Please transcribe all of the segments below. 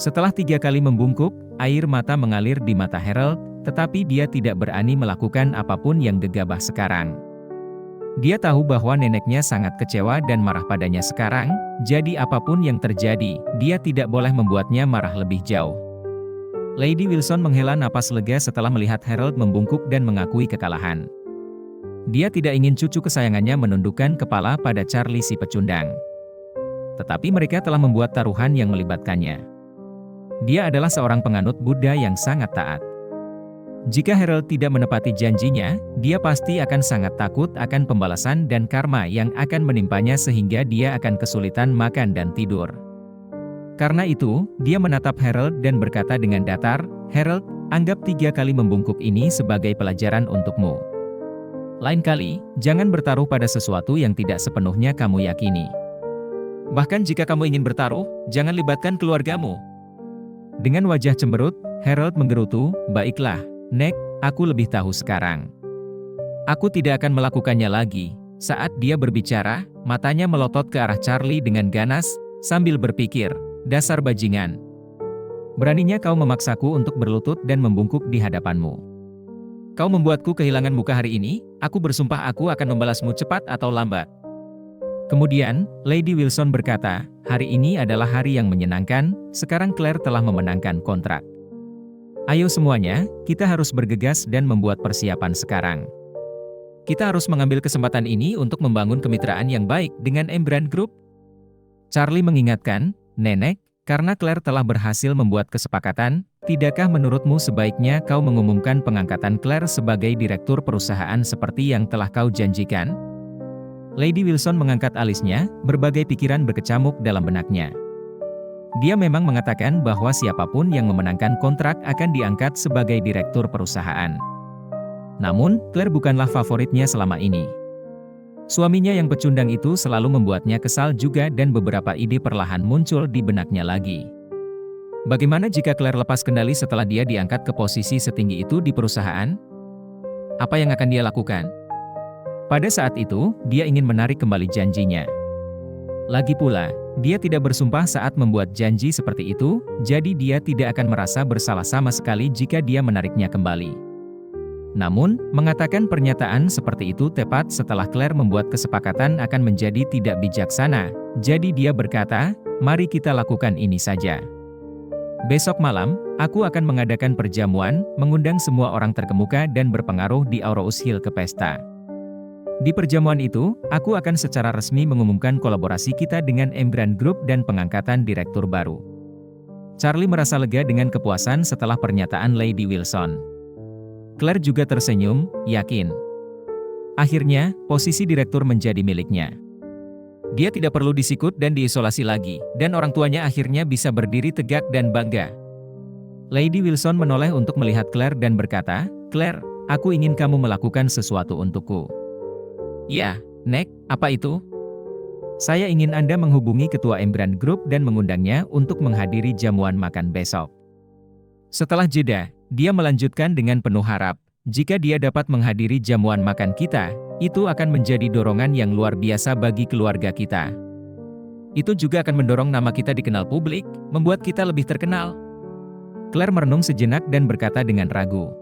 Setelah 3 kali membungkuk, air mata mengalir di mata Harold, tetapi dia tidak berani melakukan apapun yang gegabah sekarang. Dia tahu bahwa neneknya sangat kecewa dan marah padanya sekarang, jadi apapun yang terjadi, dia tidak boleh membuatnya marah lebih jauh. Lady Wilson menghela napas lega setelah melihat Harold membungkuk dan mengakui kekalahan. Dia tidak ingin cucu kesayangannya menundukkan kepala pada Charlie si pecundang. Tetapi mereka telah membuat taruhan yang melibatkannya. Dia adalah seorang penganut Buddha yang sangat taat. Jika Harold tidak menepati janjinya, dia pasti akan sangat takut akan pembalasan dan karma yang akan menimpanya sehingga dia akan kesulitan makan dan tidur. Karena itu, dia menatap Harold dan berkata dengan datar, "Harold, anggap 3 kali membungkuk ini sebagai pelajaran untukmu. Lain kali, jangan bertaruh pada sesuatu yang tidak sepenuhnya kamu yakini. Bahkan jika kamu ingin bertaruh, jangan libatkan keluargamu." Dengan wajah cemberut, Harold menggerutu, "Baiklah, Nek, aku lebih tahu sekarang. Aku tidak akan melakukannya lagi." Saat dia berbicara, matanya melotot ke arah Charlie dengan ganas, sambil berpikir, "Dasar bajingan. Beraninya kau memaksaku untuk berlutut dan membungkuk di hadapanmu. Kau membuatku kehilangan muka hari ini, aku bersumpah aku akan membalasmu cepat atau lambat." Kemudian, Lady Wilson berkata, "Hari ini adalah hari yang menyenangkan, sekarang Claire telah memenangkan kontrak. Ayo semuanya, kita harus bergegas dan membuat persiapan sekarang. Kita harus mengambil kesempatan ini untuk membangun kemitraan yang baik dengan Embran Group." Charlie mengingatkan, "Nenek, karena Claire telah berhasil membuat kesepakatan, tidakkah menurutmu sebaiknya kau mengumumkan pengangkatan Claire sebagai direktur perusahaan seperti yang telah kau janjikan?" Lady Wilson mengangkat alisnya, berbagai pikiran berkecamuk dalam benaknya. Dia memang mengatakan bahwa siapapun yang memenangkan kontrak akan diangkat sebagai direktur perusahaan. Namun, Claire bukanlah favoritnya selama ini. Suaminya yang pecundang itu selalu membuatnya kesal juga dan beberapa ide perlahan muncul di benaknya lagi. Bagaimana jika Claire lepas kendali setelah dia diangkat ke posisi setinggi itu di perusahaan? Apa yang akan dia lakukan? Pada saat itu, dia ingin menarik kembali janjinya. Lagi pula, dia tidak bersumpah saat membuat janji seperti itu, jadi dia tidak akan merasa bersalah sama sekali jika dia menariknya kembali. Namun, mengatakan pernyataan seperti itu tepat setelah Claire membuat kesepakatan akan menjadi tidak bijaksana, jadi dia berkata, "Mari kita lakukan ini saja. Besok malam, aku akan mengadakan perjamuan, mengundang semua orang terkemuka dan berpengaruh di Aurous Hill ke pesta. Di perjamuan itu, aku akan secara resmi mengumumkan kolaborasi kita dengan Embran Group dan pengangkatan direktur baru." Charlie merasa lega dengan kepuasan setelah pernyataan Lady Wilson. Claire juga tersenyum, yakin. Akhirnya, posisi direktur menjadi miliknya. Dia tidak perlu disikut dan diisolasi lagi, dan orang tuanya akhirnya bisa berdiri tegak dan bangga. Lady Wilson menoleh untuk melihat Claire dan berkata, "Claire, aku ingin kamu melakukan sesuatu untukku." "Ya, Nek, apa itu?" "Saya ingin Anda menghubungi ketua Embran Group dan mengundangnya untuk menghadiri jamuan makan besok." Setelah jeda, dia melanjutkan dengan penuh harap, "Jika dia dapat menghadiri jamuan makan kita, itu akan menjadi dorongan yang luar biasa bagi keluarga kita. Itu juga akan mendorong nama kita dikenal publik, membuat kita lebih terkenal." Claire merenung sejenak dan berkata dengan ragu,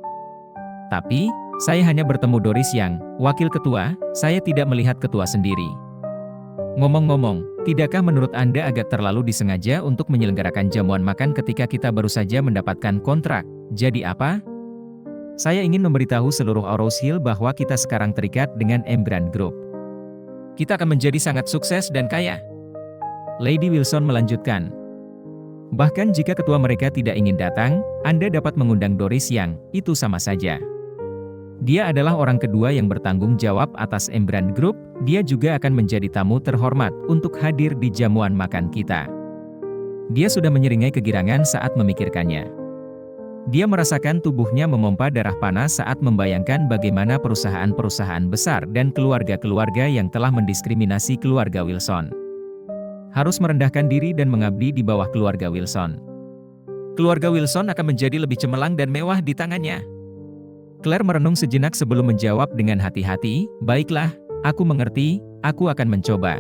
"Tapi, saya hanya bertemu Doris yang, wakil ketua, saya tidak melihat ketua sendiri. Ngomong-ngomong, tidakkah menurut Anda agak terlalu disengaja untuk menyelenggarakan jamuan makan ketika kita baru saja mendapatkan kontrak? Jadi apa? Saya ingin memberitahu seluruh Aurous Hill bahwa kita sekarang terikat dengan Embran Group. Kita akan menjadi sangat sukses dan kaya." Lady Wilson melanjutkan, "Bahkan jika ketua mereka tidak ingin datang, Anda dapat mengundang Doris yang, itu sama saja. Dia adalah orang kedua yang bertanggung jawab atas Embran Group, dia juga akan menjadi tamu terhormat untuk hadir di jamuan makan kita." Dia sudah menyeringai kegirangan saat memikirkannya. Dia merasakan tubuhnya memompa darah panas saat membayangkan bagaimana perusahaan-perusahaan besar dan keluarga-keluarga yang telah mendiskriminasi keluarga Wilson harus merendahkan diri dan mengabdi di bawah keluarga Wilson. Keluarga Wilson akan menjadi lebih cemerlang dan mewah di tangannya. Claire merenung sejenak sebelum menjawab dengan hati-hati, "Baiklah, aku mengerti, aku akan mencoba."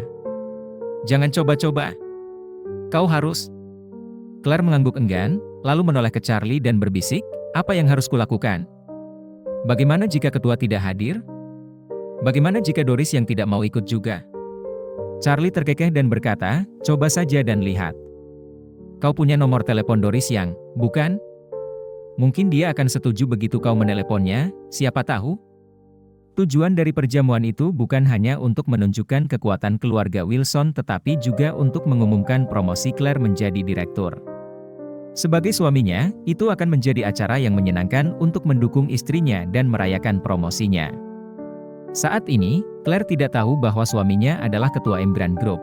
"Jangan coba-coba. Kau harus." Claire mengangguk enggan, lalu menoleh ke Charlie dan berbisik, "Apa yang harus kulakukan? Bagaimana jika ketua tidak hadir? Bagaimana jika Doris yang tidak mau ikut juga?" Charlie terkekeh dan berkata, "Coba saja dan lihat. Kau punya nomor telepon Doris Yang, bukan? Mungkin dia akan setuju begitu kau meneleponnya, siapa tahu?" Tujuan dari perjamuan itu bukan hanya untuk menunjukkan kekuatan keluarga Wilson tetapi juga untuk mengumumkan promosi Claire menjadi direktur. Sebagai suaminya, itu akan menjadi acara yang menyenangkan untuk mendukung istrinya dan merayakan promosinya. Saat ini, Claire tidak tahu bahwa suaminya adalah ketua Emgrand Group.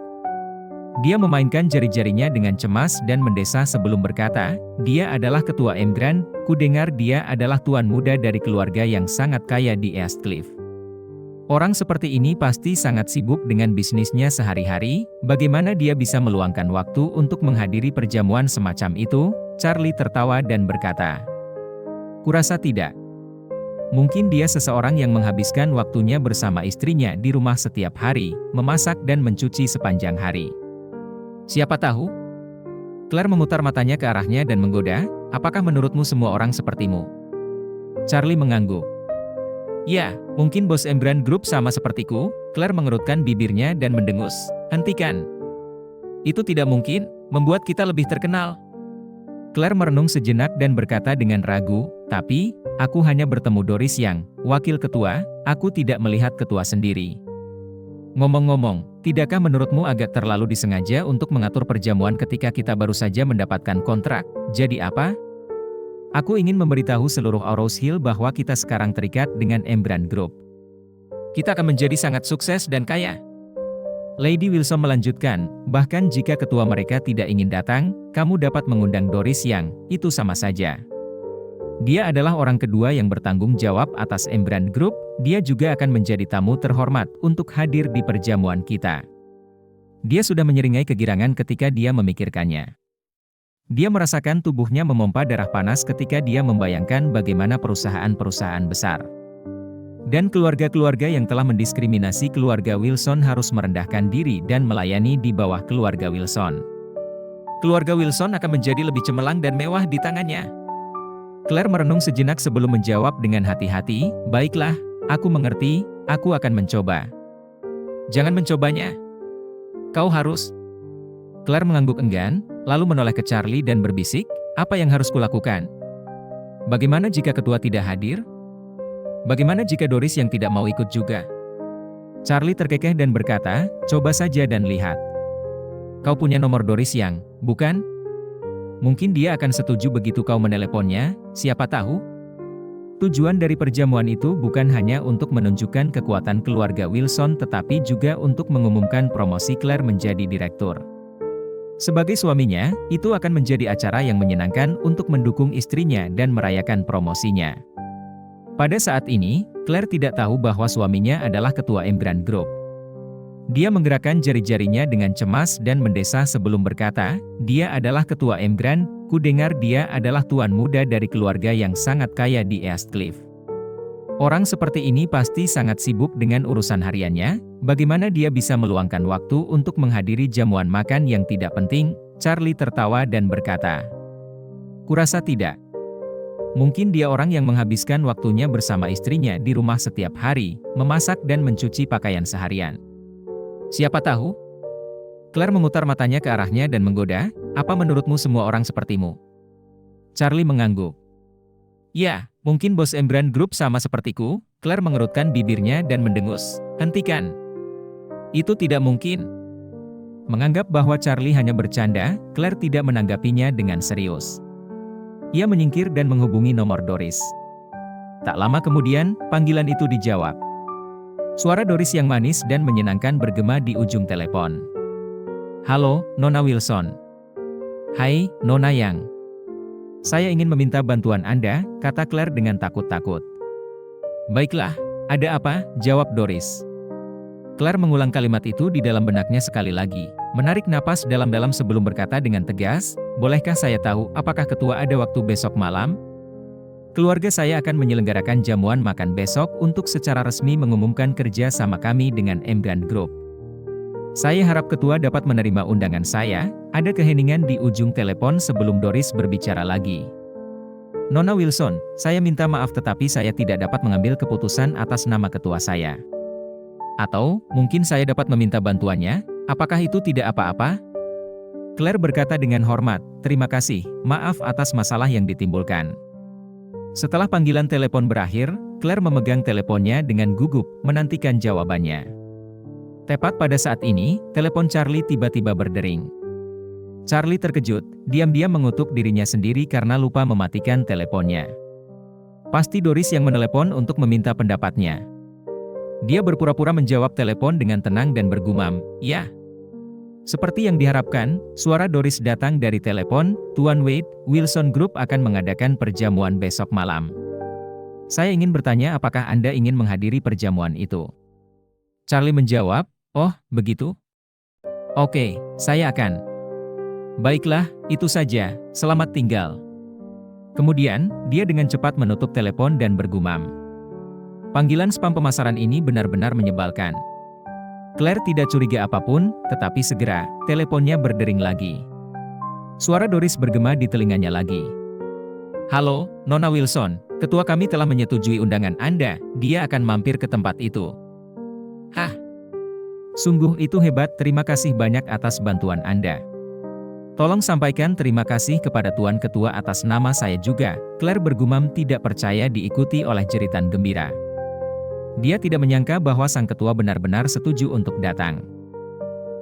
Dia memainkan jari-jarinya dengan cemas dan mendesah sebelum berkata, "Dia adalah ketua Emgrand, kudengar dia adalah tuan muda dari keluarga yang sangat kaya di Eastcliff. Orang seperti ini pasti sangat sibuk dengan bisnisnya sehari-hari, bagaimana dia bisa meluangkan waktu untuk menghadiri perjamuan semacam itu?" Charlie tertawa dan berkata, "Kurasa tidak. Mungkin dia seseorang yang menghabiskan waktunya bersama istrinya di rumah setiap hari, memasak dan mencuci sepanjang hari. Siapa tahu?" Claire memutar matanya ke arahnya dan menggoda, "Apakah menurutmu semua orang sepertimu?" Charlie mengangguk. "Ya, mungkin bos Emgrand Group sama sepertiku." Claire mengerutkan bibirnya dan mendengus. "Hentikan. Itu tidak mungkin, membuat kita lebih terkenal." Claire merenung sejenak dan berkata dengan ragu, "Tapi, aku hanya bertemu Doris Yang, wakil ketua, aku tidak melihat ketua sendiri. Ngomong-ngomong, tidakkah menurutmu agak terlalu disengaja untuk mengatur perjamuan ketika kita baru saja mendapatkan kontrak? Jadi apa? Aku ingin memberitahu seluruh Rose Hill bahwa kita sekarang terikat dengan Emgrand Group. Kita akan menjadi sangat sukses dan kaya." Lady Wilson melanjutkan, "Bahkan jika ketua mereka tidak ingin datang, kamu dapat mengundang Doris Yang, itu sama saja. Dia adalah orang kedua yang bertanggung jawab atas Emgrand Group, dia juga akan menjadi tamu terhormat untuk hadir di perjamuan kita." Dia sudah menyeringai kegirangan ketika dia memikirkannya. Dia merasakan tubuhnya memompa darah panas ketika dia membayangkan bagaimana perusahaan-perusahaan besar dan keluarga-keluarga yang telah mendiskriminasi keluarga Wilson harus merendahkan diri dan melayani di bawah keluarga Wilson. Keluarga Wilson akan menjadi lebih cemerlang dan mewah di tangannya. Claire merenung sejenak sebelum menjawab dengan hati-hati, "Baiklah, aku mengerti, aku akan mencoba." "Jangan mencobanya. Kau harus." Claire mengangguk enggan, lalu menoleh ke Charlie dan berbisik, "Apa yang harus kulakukan? Bagaimana jika ketua tidak hadir? Bagaimana jika Doris yang tidak mau ikut juga?" Charlie terkekeh dan berkata, "Coba saja dan lihat. Kau punya nomor Doris Yang, bukan? Mungkin dia akan setuju begitu kau meneleponnya, siapa tahu?" Tujuan dari perjamuan itu bukan hanya untuk menunjukkan kekuatan keluarga Wilson tetapi juga untuk mengumumkan promosi Claire menjadi direktur. Sebagai suaminya, itu akan menjadi acara yang menyenangkan untuk mendukung istrinya dan merayakan promosinya. Pada saat ini, Claire tidak tahu bahwa suaminya adalah ketua Emgrand Group. Dia menggerakkan jari-jarinya dengan cemas dan mendesah sebelum berkata, "Dia adalah ketua Emgrand, kudengar dia adalah tuan muda dari keluarga yang sangat kaya di Eastcliff. Orang seperti ini pasti sangat sibuk dengan urusan hariannya, bagaimana dia bisa meluangkan waktu untuk menghadiri jamuan makan yang tidak penting?" Charlie tertawa dan berkata, "Kurasa tidak. Mungkin dia orang yang menghabiskan waktunya bersama istrinya di rumah setiap hari, memasak dan mencuci pakaian seharian. Siapa tahu?" Claire memutar matanya ke arahnya dan menggoda, "Apa menurutmu semua orang sepertimu?" Charlie mengangguk. "Ya, mungkin bos Emgrand Group sama sepertiku." Claire mengerutkan bibirnya dan mendengus, "Hentikan. Itu tidak mungkin." Menganggap bahwa Charlie hanya bercanda, Claire tidak menanggapinya dengan serius. Ia menyingkir dan menghubungi nomor Doris. Tak lama kemudian, panggilan itu dijawab. Suara Doris yang manis dan menyenangkan bergema di ujung telepon. "Halo, Nona Wilson." "Hai, Nona Yang. Saya ingin meminta bantuan Anda," kata Claire dengan takut-takut. "Baiklah, ada apa?" jawab Doris. Claire mengulang kalimat itu di dalam benaknya sekali lagi, menarik napas dalam-dalam sebelum berkata dengan tegas, "Bolehkah saya tahu apakah ketua ada waktu besok malam? Keluarga saya akan menyelenggarakan jamuan makan besok untuk secara resmi mengumumkan kerja sama kami dengan Emgrand Group. Saya harap ketua dapat menerima undangan saya, Ada keheningan di ujung telepon sebelum Doris berbicara lagi. Nona Wilson, saya minta maaf tetapi saya tidak dapat mengambil keputusan atas nama ketua saya. Atau, mungkin saya dapat meminta bantuannya? Apakah itu tidak apa-apa? Claire berkata dengan hormat, terima kasih, maaf atas masalah yang ditimbulkan. Setelah panggilan telepon berakhir, Claire memegang teleponnya dengan gugup, menantikan jawabannya. Tepat pada saat ini, telepon Charlie tiba-tiba berdering. Charlie terkejut, diam-diam mengutuk dirinya sendiri karena lupa mematikan teleponnya. Pasti Doris yang menelepon untuk meminta pendapatnya. Dia berpura-pura menjawab telepon dengan tenang dan bergumam, ya. Seperti yang diharapkan, suara Doris datang dari telepon, Tuan Wade, Wilson Group akan mengadakan perjamuan besok malam. Saya ingin bertanya apakah Anda ingin menghadiri perjamuan itu? Charlie menjawab, oh, begitu? Oke, saya akan. Baiklah, itu saja, selamat tinggal. Kemudian, dia dengan cepat menutup telepon dan bergumam. Panggilan spam pemasaran ini benar-benar menyebalkan. Claire tidak curiga apapun, tetapi segera, teleponnya berdering lagi. Suara Doris bergema di telinganya lagi. Halo, Nona Wilson, ketua kami telah menyetujui undangan Anda, dia akan mampir ke tempat itu. Hah? Sungguh itu hebat, terima kasih banyak atas bantuan Anda. Tolong sampaikan terima kasih kepada Tuan Ketua atas nama saya juga, Claire bergumam tidak percaya diikuti oleh jeritan gembira. Dia tidak menyangka bahwa sang ketua benar-benar setuju untuk datang.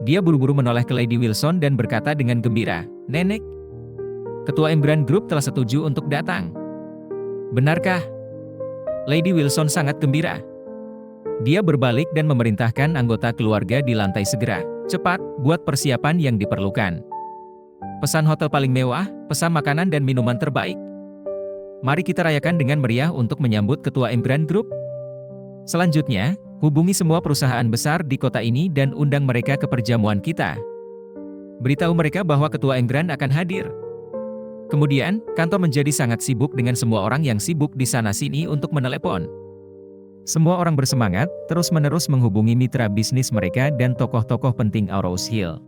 Dia buru-buru menoleh ke Lady Wilson dan berkata dengan gembira, Nenek, Ketua Embran Group telah setuju untuk datang. Benarkah? Lady Wilson sangat gembira. Dia berbalik dan memerintahkan anggota keluarga di lantai segera, cepat, buat persiapan yang diperlukan. Pesan hotel paling mewah, pesan makanan dan minuman terbaik. Mari kita rayakan dengan meriah untuk menyambut Ketua Embran Group. Selanjutnya, hubungi semua perusahaan besar di kota ini dan undang mereka ke perjamuan kita. Beritahu mereka bahwa Ketua Embran akan hadir. Kemudian, kantor menjadi sangat sibuk dengan semua orang yang sibuk di sana-sini untuk menelepon. Semua orang bersemangat, terus-menerus menghubungi mitra bisnis mereka dan tokoh-tokoh penting Aurous Hill.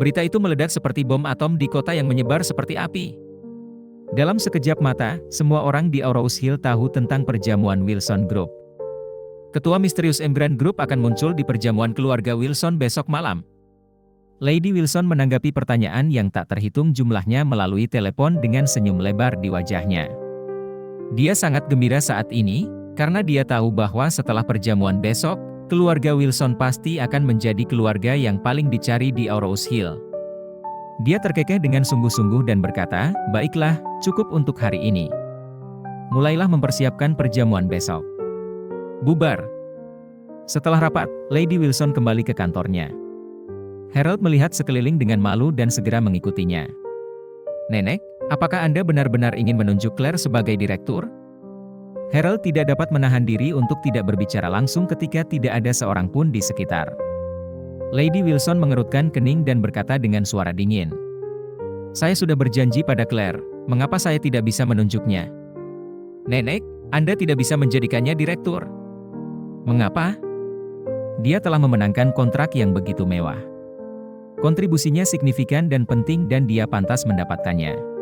Berita itu meledak seperti bom atom di kota yang menyebar seperti api. Dalam sekejap mata, semua orang di Aurous Hill tahu tentang perjamuan Wilson Group. Ketua misterius Embran Group akan muncul di perjamuan keluarga Wilson besok malam. Lady Wilson menanggapi pertanyaan yang tak terhitung jumlahnya melalui telepon dengan senyum lebar di wajahnya. Dia sangat gembira saat ini, karena dia tahu bahwa setelah perjamuan besok, keluarga Wilson pasti akan menjadi keluarga yang paling dicari di Aurous Hill. Dia terkekeh dengan sungguh-sungguh dan berkata, baiklah, cukup untuk hari ini. Mulailah mempersiapkan perjamuan besok. Bubar. Setelah rapat, Lady Wilson kembali ke kantornya. Harold melihat sekeliling dengan malu dan segera mengikutinya. Nenek, apakah Anda benar-benar ingin menunjuk Claire sebagai direktur? Harold tidak dapat menahan diri untuk tidak berbicara langsung ketika tidak ada seorang pun di sekitar. Lady Wilson mengerutkan kening dan berkata dengan suara dingin. Saya sudah berjanji pada Claire, mengapa saya tidak bisa menunjuknya? Nenek, Anda tidak bisa menjadikannya direktur. Mengapa? Dia telah memenangkan kontrak yang begitu mewah. Kontribusinya signifikan dan penting dan dia pantas mendapatkannya.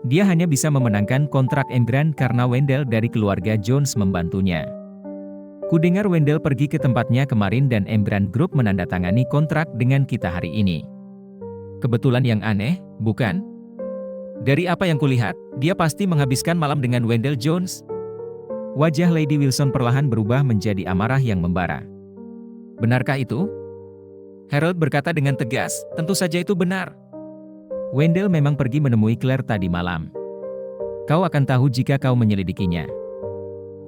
Dia hanya bisa memenangkan kontrak Embran karena Wendell dari keluarga Jones membantunya. Kudengar Wendell pergi ke tempatnya kemarin dan Embran Group menandatangani kontrak dengan kita hari ini. Kebetulan yang aneh, bukan? Dari apa yang kulihat, dia pasti menghabiskan malam dengan Wendell Jones. Wajah Lady Wilson perlahan berubah menjadi amarah yang membara. Benarkah itu? Harold berkata dengan tegas, tentu saja itu benar. Wendell memang pergi menemui Claire tadi malam. Kau akan tahu jika kau menyelidikinya.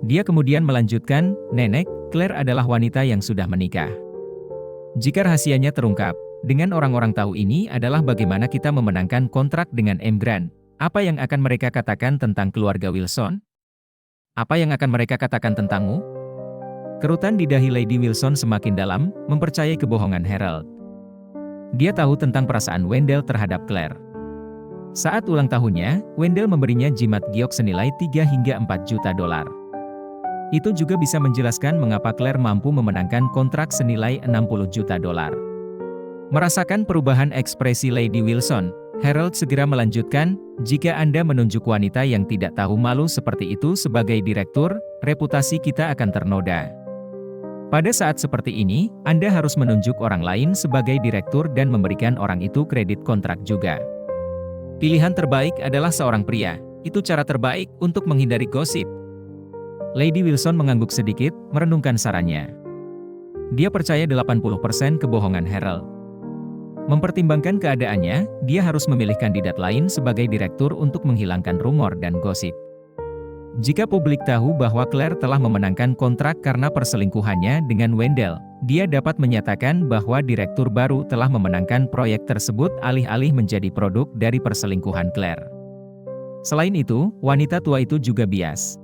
Dia kemudian melanjutkan, Nenek, Claire adalah wanita yang sudah menikah. Jika rahasianya terungkap, dengan orang-orang tahu ini adalah bagaimana kita memenangkan kontrak dengan Embran. Apa yang akan mereka katakan tentang keluarga Wilson? Apa yang akan mereka katakan tentangmu? Kerutan di dahi Lady Wilson semakin dalam, mempercayai kebohongan Harold. Dia tahu tentang perasaan Wendell terhadap Claire. Saat ulang tahunnya, Wendell memberinya jimat giok senilai 3 hingga 4 juta dolar. Itu juga bisa menjelaskan mengapa Claire mampu memenangkan kontrak senilai 60 juta dolar. Merasakan perubahan ekspresi Lady Wilson, Harold segera melanjutkan, jika Anda menunjuk wanita yang tidak tahu malu seperti itu sebagai direktur, reputasi kita akan ternoda. Pada saat seperti ini, Anda harus menunjuk orang lain sebagai direktur dan memberikan orang itu kredit kontrak juga. Pilihan terbaik adalah seorang pria, itu cara terbaik untuk menghindari gosip. Lady Wilson mengangguk sedikit, merenungkan sarannya. Dia percaya 80% kebohongan Harold. Mempertimbangkan keadaannya, dia harus memilih kandidat lain sebagai direktur untuk menghilangkan rumor dan gosip. Jika publik tahu bahwa Claire telah memenangkan kontrak karena perselingkuhannya dengan Wendell, dia dapat menyatakan bahwa direktur baru telah memenangkan proyek tersebut alih-alih menjadi produk dari perselingkuhan Claire. Selain itu, wanita tua itu juga bias.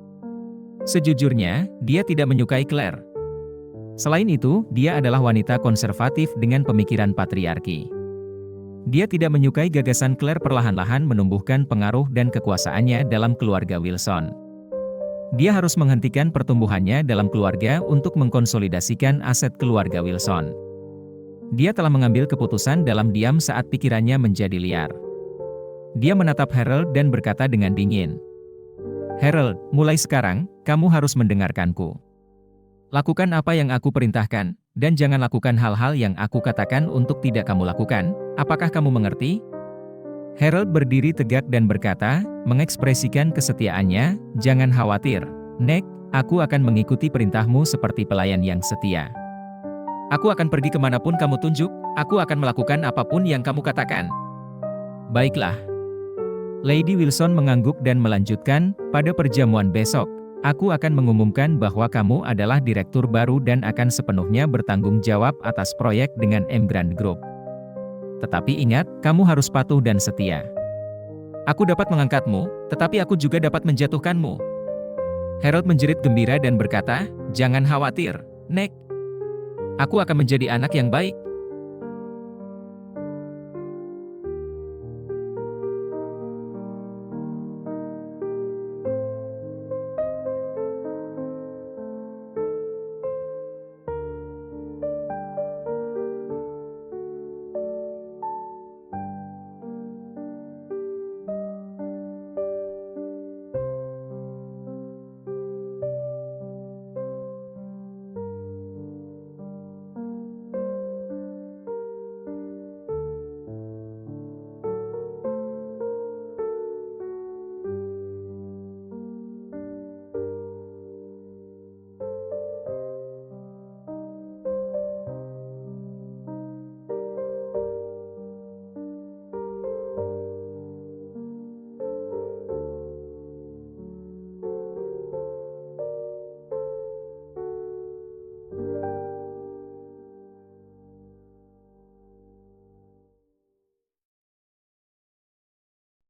Sejujurnya, dia tidak menyukai Claire. Selain itu, dia adalah wanita konservatif dengan pemikiran patriarki. Dia tidak menyukai gagasan Claire perlahan-lahan menumbuhkan pengaruh dan kekuasaannya dalam keluarga Wilson. Dia harus menghentikan pertumbuhannya dalam keluarga untuk mengkonsolidasikan aset keluarga Wilson. Dia telah mengambil keputusan dalam diam saat pikirannya menjadi liar. Dia menatap Harold dan berkata dengan dingin, "Harold, mulai sekarang, kamu harus mendengarkanku. Lakukan apa yang aku perintahkan, dan jangan lakukan hal-hal yang aku katakan untuk tidak kamu lakukan. Apakah kamu mengerti?" Harold berdiri tegak dan berkata, mengekspresikan kesetiaannya, "Jangan khawatir, Nek, aku akan mengikuti perintahmu seperti pelayan yang setia. Aku akan pergi kemanapun kamu tunjuk, aku akan melakukan apapun yang kamu katakan." "Baiklah." Lady Wilson mengangguk dan melanjutkan, "Pada perjamuan besok, aku akan mengumumkan bahwa kamu adalah direktur baru dan akan sepenuhnya bertanggung jawab atas proyek dengan Evergrande Group. Tetapi ingat, kamu harus patuh dan setia. Aku dapat mengangkatmu, tetapi aku juga dapat menjatuhkanmu." Harold menjerit gembira dan berkata, "Jangan khawatir, Nek. Aku akan menjadi anak yang baik."